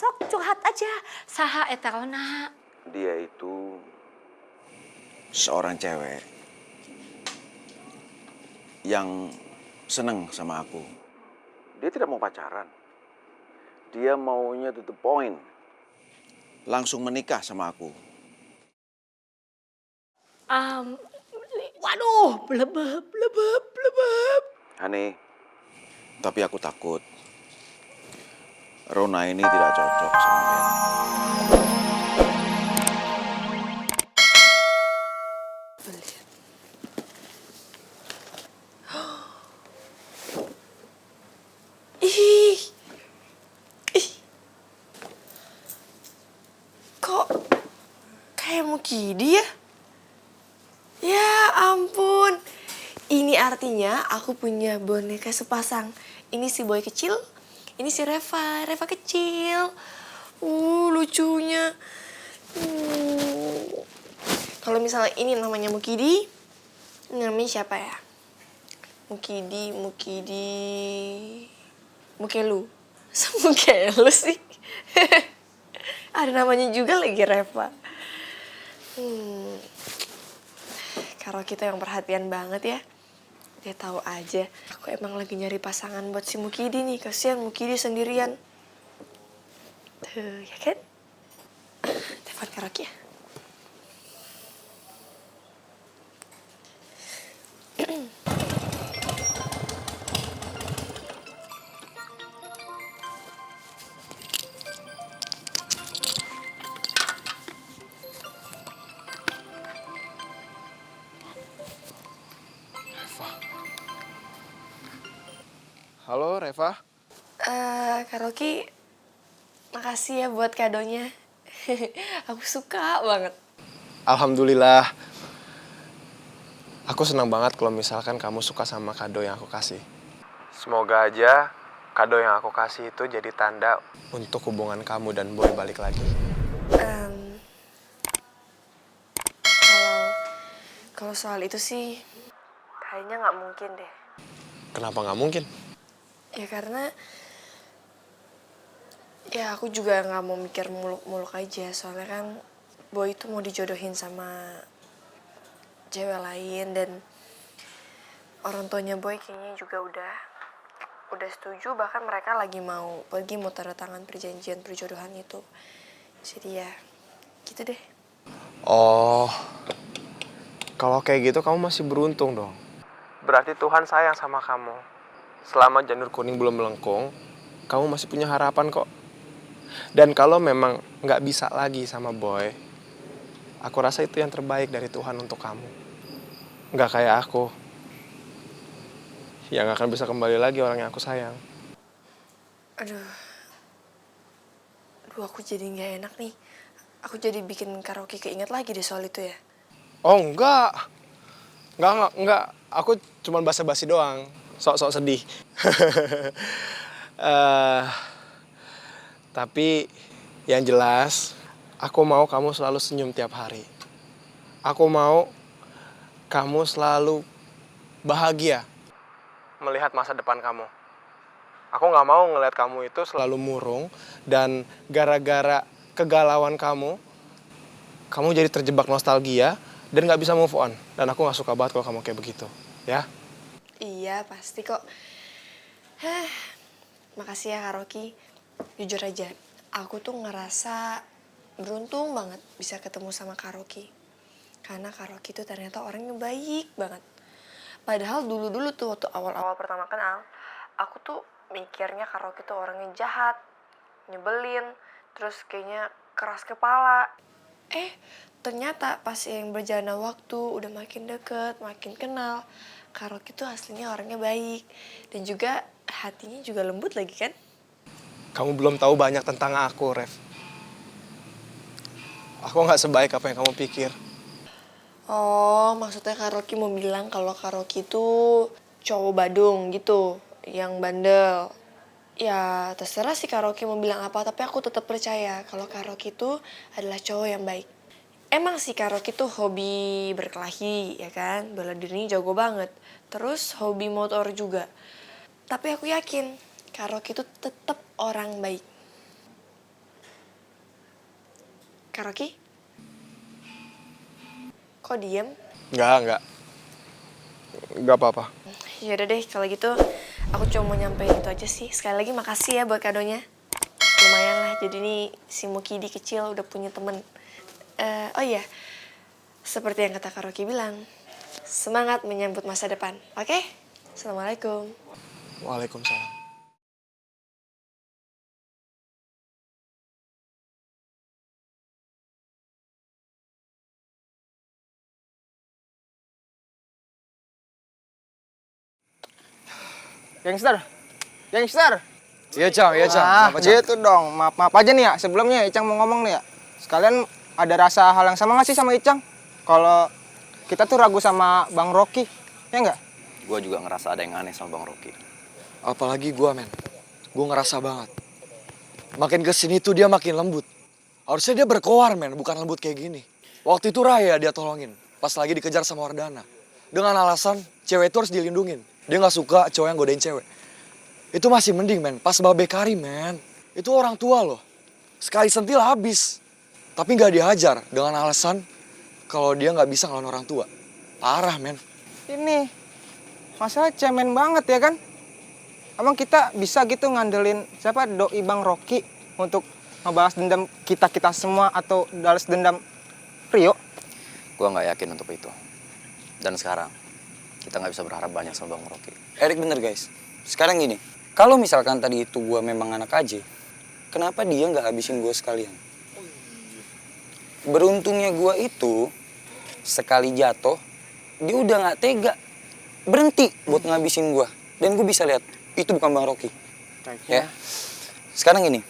sok curhat aja. Saha eta Rona? Dia itu seorang cewek yang seneng sama aku. Dia tidak mau pacaran. Dia maunya to the point. Langsung menikah sama aku. Waduh, blebeb. Hani, tapi aku takut Rona ini tidak cocok sama Bella. Ih, kok kayak Mukidi ya? Ya ampun, ini artinya aku punya boneka sepasang. Ini si boy kecil, ini si Reva kecil. Lucunya. Kalau misalnya ini namanya Mukidi, namanya siapa ya? Mukelu. Mukelu sih. Ada namanya juga lagi Reva. Karo kita yang perhatian banget ya. Dia tahu aja aku emang lagi nyari pasangan buat si Mukidi nih. Kasihan Mukidi sendirian. Tuh, ya kan? Telepon Kak Rocky ya. Halo, Reva. Kak Rocky, makasih ya buat kadonya. Aku suka banget. Alhamdulillah. Aku senang banget kalau misalkan kamu suka sama kado yang aku kasih. Semoga aja kado yang aku kasih itu jadi tanda untuk hubungan kamu dan Boy balik lagi. Kalau soal itu sih, kayaknya nggak mungkin deh. Kenapa nggak mungkin? Ya karena ya aku juga nggak mau mikir muluk-muluk aja. Soalnya kan Boy itu mau dijodohin sama cewek lain. Dan orang tuanya Boy kayaknya juga udah setuju. Bahkan mereka lagi mau pergi mau tanda tangan perjanjian perjodohan itu. Jadi ya gitu deh. Oh, kalau kayak gitu kamu masih beruntung dong. Berarti Tuhan sayang sama kamu. Selama janur kuning belum melengkung, kamu masih punya harapan kok. Dan kalau memang nggak bisa lagi sama Boy, aku rasa itu yang terbaik dari Tuhan untuk kamu. Nggak kayak aku, yang akan bisa kembali lagi orang yang aku sayang. Aduh, aku jadi nggak enak nih. Aku jadi bikin karaoke keinget lagi deh soal itu ya. Oh enggak. Enggak. Aku cuma basa-basi doang. Sok-sok sedih. Tapi yang jelas, aku mau kamu selalu senyum tiap hari. Aku mau kamu selalu bahagia melihat masa depan kamu. Aku nggak mau ngeliat kamu itu selalu murung dan gara-gara kegalauan kamu jadi terjebak nostalgia dan nggak bisa move on. Dan aku nggak suka banget kalau kamu kayak begitu, ya? Iya, pasti kok. Makasih ya Kak Rocky. Jujur aja, aku tuh ngerasa beruntung banget bisa ketemu sama Kak Rocky. Karena Kak Rocky tuh ternyata orangnya baik banget. Padahal dulu-dulu tuh waktu awal-awal pertama kenal, aku tuh mikirnya Kak Rocky tuh orangnya jahat, nyebelin, terus kayaknya keras kepala. Ternyata pas yang berjalan waktu, udah makin deket, makin kenal, Kak Rocky tuh aslinya orangnya baik. Dan juga hatinya juga lembut lagi kan? Kamu belum tahu banyak tentang aku, Rev. Aku nggak sebaik apa yang kamu pikir. Oh, maksudnya Kak Rocky mau bilang kalau Kak Rocky tuh cowok Badung gitu, yang bandel. Ya, terserah sih Kak Rocky mau bilang apa, tapi aku tetap percaya kalau Kak Rocky tuh adalah cowok yang baik. Emang sih Kak Rocky tuh hobi berkelahi, ya kan? Bela diri jago banget. Terus hobi motor juga. Tapi aku yakin Kak Rocky tuh tetap orang baik. Kak Rocky? Kok diem? Enggak. Enggak apa-apa. Yaudah deh, kalau gitu aku cuma mau nyampein itu aja sih. Sekali lagi makasih ya buat kadonya. Lumayan lah, jadi nih si Mukidi kecil udah punya temen. Oh iya, seperti yang kata Kak Rocky bilang, semangat menyambut masa depan, oke? Assalamualaikum. Waalaikumsalam. Gangster. Iya Cang, Ah, Kenapa, Cang? gitu dong. Maaf aja nih ya. Sebelumnya Icang mau ngomong nih ya. Sekalian ada rasa hal yang sama nggak sih sama Icang? Kalau kita tuh ragu sama Bang Rocky, ya nggak? Gue juga ngerasa ada yang aneh sama Bang Rocky. Apalagi gua, men. Gua ngerasa banget. Makin kesini tuh dia makin lembut. Harusnya dia berkoar, men. Bukan lembut kayak gini. Waktu itu Raya dia tolongin. Pas lagi dikejar sama Wardana. Dengan alasan cewek itu harus dilindungin. Dia gak suka cowok yang godain cewek. Itu masih mending, men. Pas Babe Karim, men. Itu orang tua loh. Sekali sentil habis. Tapi gak dihajar dengan alasan kalau dia gak bisa ngelawan orang tua. Parah, men. Ini masalah cemen banget ya kan? Emang kita bisa gitu ngandelin siapa doi Bang Rocky untuk ngebalas dendam kita semua atau balas dendam Rio? Gue nggak yakin untuk itu. Dan sekarang kita nggak bisa berharap banyak sama Bang Rocky. Erik bener guys. Sekarang gini, kalau misalkan tadi itu gue memang anak aja, kenapa dia nggak habisin gue sekalian? Beruntungnya gue itu sekali jatuh, dia udah nggak tega, berhenti buat ngabisin gue. Dan gue bisa lihat itu bukan Bang Rocky. Ya. Sekarang gini,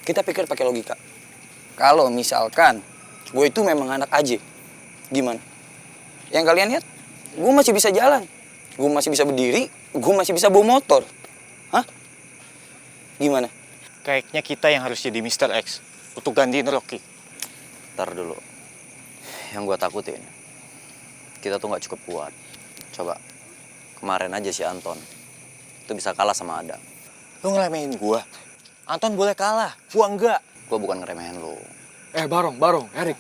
kita pikir pakai logika. Kalau misalkan gue itu memang anak aja, gimana? Yang kalian lihat, gue masih bisa jalan, gue masih bisa berdiri, gue masih bisa bawa motor. Hah? Gimana? Kayaknya kita yang harus jadi Mr. X untuk gantiin Rocky. Ntar dulu. Yang gue takutin, kita tuh nggak cukup kuat. Coba, kemarin aja si Anton itu bisa kalah sama Adam. Lu ngeremehin gua. Anton boleh kalah, gua enggak. Gue bukan ngeremehin lo. Barong, Erik.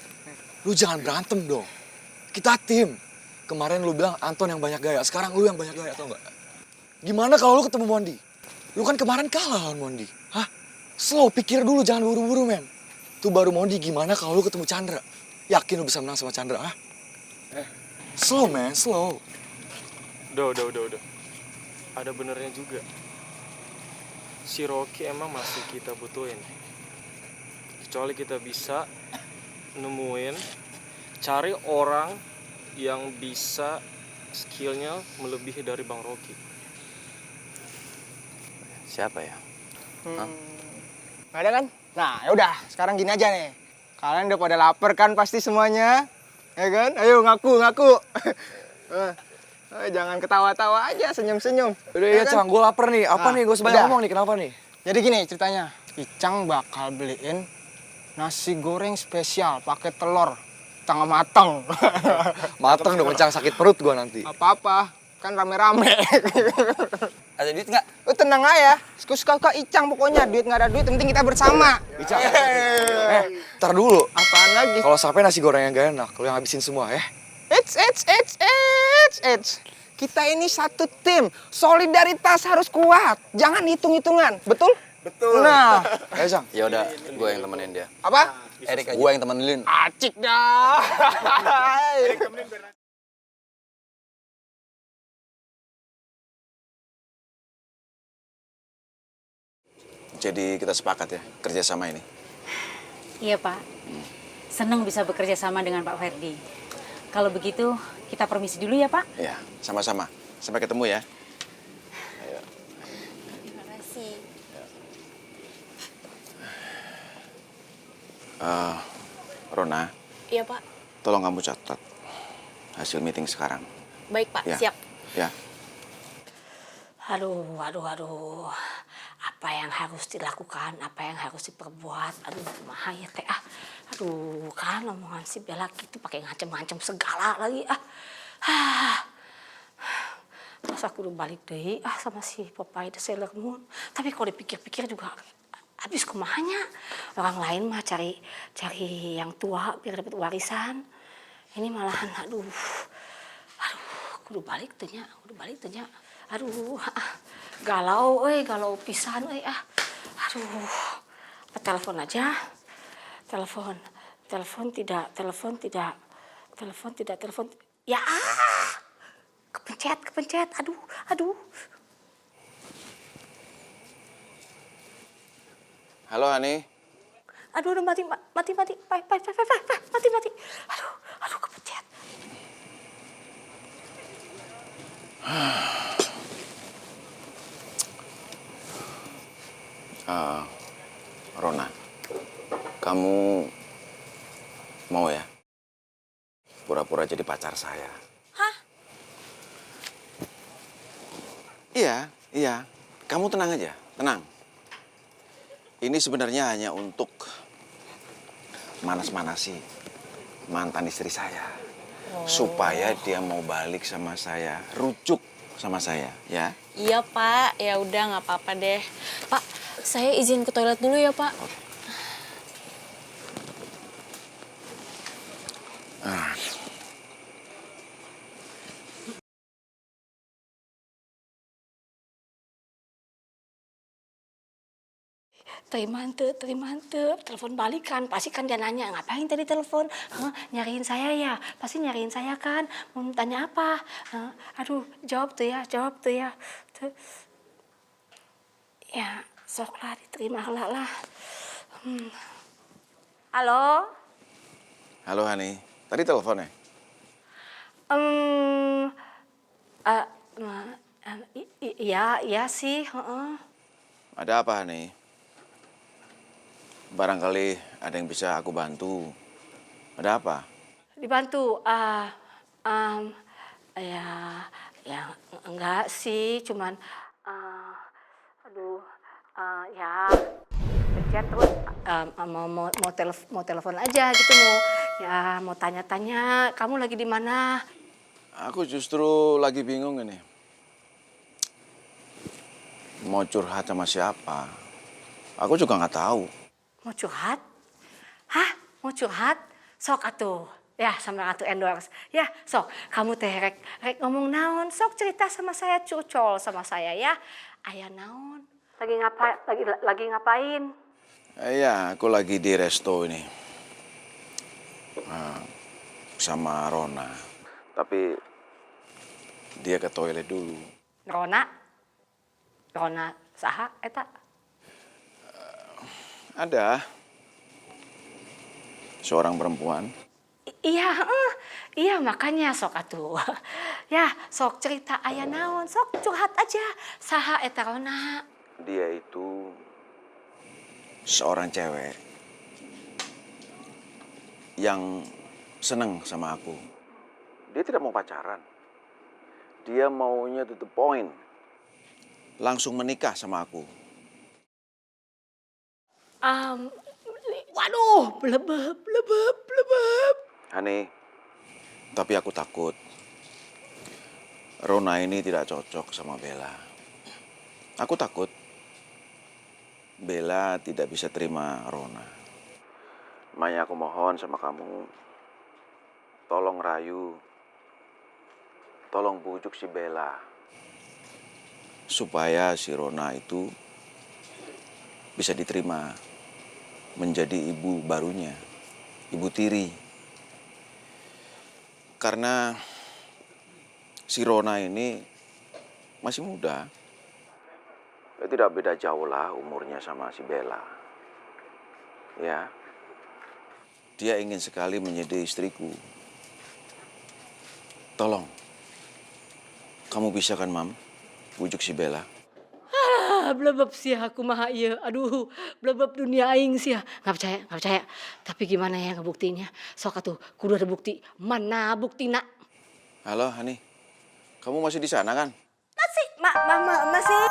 Lu jangan berantem dong. Kita tim. Kemarin lu bilang Anton yang banyak gaya, sekarang lu yang banyak gaya, tau gak? Gimana kalau lu ketemu Mondi? Lu kan kemarin kalah lawan Mondi. Hah? Slow, pikir dulu, jangan buru-buru, men. Tuh baru Mondi, gimana kalau lu ketemu Chandra? Yakin lu bisa menang sama Chandra, hah? Slow, man, slow. Udah. Ada benernya juga. Si Rocky emang masih kita butuhin. Kecuali kita bisa nemuin, cari orang yang bisa skillnya melebihi dari Bang Rocky. Siapa ya? Nggak ada kan? Nah, yaudah. Sekarang gini aja nih. Kalian udah pada lapar kan pasti semuanya? Ya kan? Ayo ngaku. Jangan ketawa-tawa aja, senyum-senyum. Udah ya, Cang, gue lapar nih. Apa nih? Gue sebanyak udah. ngomong nih, kenapa nih? Jadi gini ceritanya, Icang bakal beliin nasi goreng spesial pakai telur setengah matang. Mateng dong, Cang, sakit perut gue nanti. Apa-apa, kan rame-rame. Ada duit nggak? Lu tenang aja, suka-suka Icang pokoknya. Duit nggak ada duit, yang penting kita bersama. Icang, ntar dulu. Apaan lagi? Kalau sampai nasi goreng yang gak enak, lu yang habisin semua, ya? Eits. Kita ini satu tim, solidaritas harus kuat. Jangan hitung-hitungan, betul? Betul. Nah, Ayo, Cang. Ya udah, gue yang temenin dia. apa? Erik aja. Gue yang temenin. Acik dah. Jadi kita sepakat ya, kerjasama ini. Iya Pak, senang bisa bekerja sama dengan Pak Ferdi. Kalau begitu kita permisi dulu ya Pak. Ya, sama-sama. Sampai ketemu ya. Terima kasih. Rona, Iya Pak. tolong kamu catat hasil meeting sekarang. Baik Pak, Ya. siap. Ya. Aduh. Apa yang harus dilakukan, apa yang harus diperbuat. Aduh, kumaha ya teh ah. Aduh, kan omongan si Bella gitu pakai ngancem-ngancem segala lagi ah. Masa aku udah balik deh sama si Popeye the Sailor Moon. Tapi kalau dipikir-pikir juga Habis kumahanya orang lain mah cari yang tua biar dapat warisan. Ini malahan aduh kudu balik teh nya. Aduh galau galau pisan aduh apa telepon aja. Telepon tidak ya kepencet aduh. Halo, Hani. Aduh, mati. Mati. Aduh, kepencet. Rona, kamu mau ya pura-pura jadi pacar saya? Hah? Iya. Kamu tenang aja, tenang. Ini sebenarnya hanya untuk manas-manasi mantan istri saya. Supaya dia mau balik sama saya, rujuk sama saya, ya. Iya Pak, ya udah nggak apa-apa deh. Pak, saya izin ke toilet dulu ya Pak. Terima henteu, telepon balikan. Pasti kan dia nanya, ngapain tadi telepon? Nyariin saya ya? Pasti nyariin saya kan? Mau tanya apa? Aduh, jawab tuh ya. Tuh. Ya, soklah diterima lah. Halo? Halo, Hani. Tadi teleponnya? Iya sih, heeh. Ada apa, Hani? Barangkali ada yang bisa aku bantu. Ada apa? Dibantu, ya enggak sih, cuman, ya kerja terus, mau telepon aja gitu, mau tanya-tanya, kamu lagi di mana? Aku justru lagi bingung ini. Mau curhat sama siapa? Aku juga nggak tahu. Mau curhat? Hah? Mau curhat? Sok atuh. Ya, sama atuh endorse. Ya, sok. Kamu teh rek ngomong naon. Sok cerita sama saya, curcol sama saya ya. Aya naon? Lagi ngapain? Iya, aku lagi di resto ini. Sama Rona. Tapi dia ke toilet dulu. Rona saha eta? Ada seorang perempuan. Iya makanya sok atuh. Ya, sok cerita aya naon, sok curhat aja. Saha eta Rona? Dia itu seorang cewek yang seneng sama aku. Dia tidak mau pacaran. Dia maunya to the point. Langsung menikah sama aku. Waduh, blebeb. Hani, tapi aku takut Rona ini tidak cocok sama Bella. Aku takut Bella tidak bisa terima Rona. Makanya aku mohon sama kamu, tolong rayu, tolong bujuk si Bella. Supaya si Rona itu bisa diterima menjadi ibu barunya, ibu tiri. Karena si Rona ini masih muda. Ya, tidak beda jauh lah umurnya sama si Bella. Ya, dia ingin sekali menjadi istriku. Tolong, kamu bisa kan, Mam, bujuk si Bella? Blebeb sih aku mah ieu. Aduh, blebeb dunia aing sih. Nggak percaya. Tapi gimana ya ngebuktinya? Sok atuh, kudu ada bukti. Mana buktina? Halo, Hani. Kamu masih di sana kan? Masih, masih.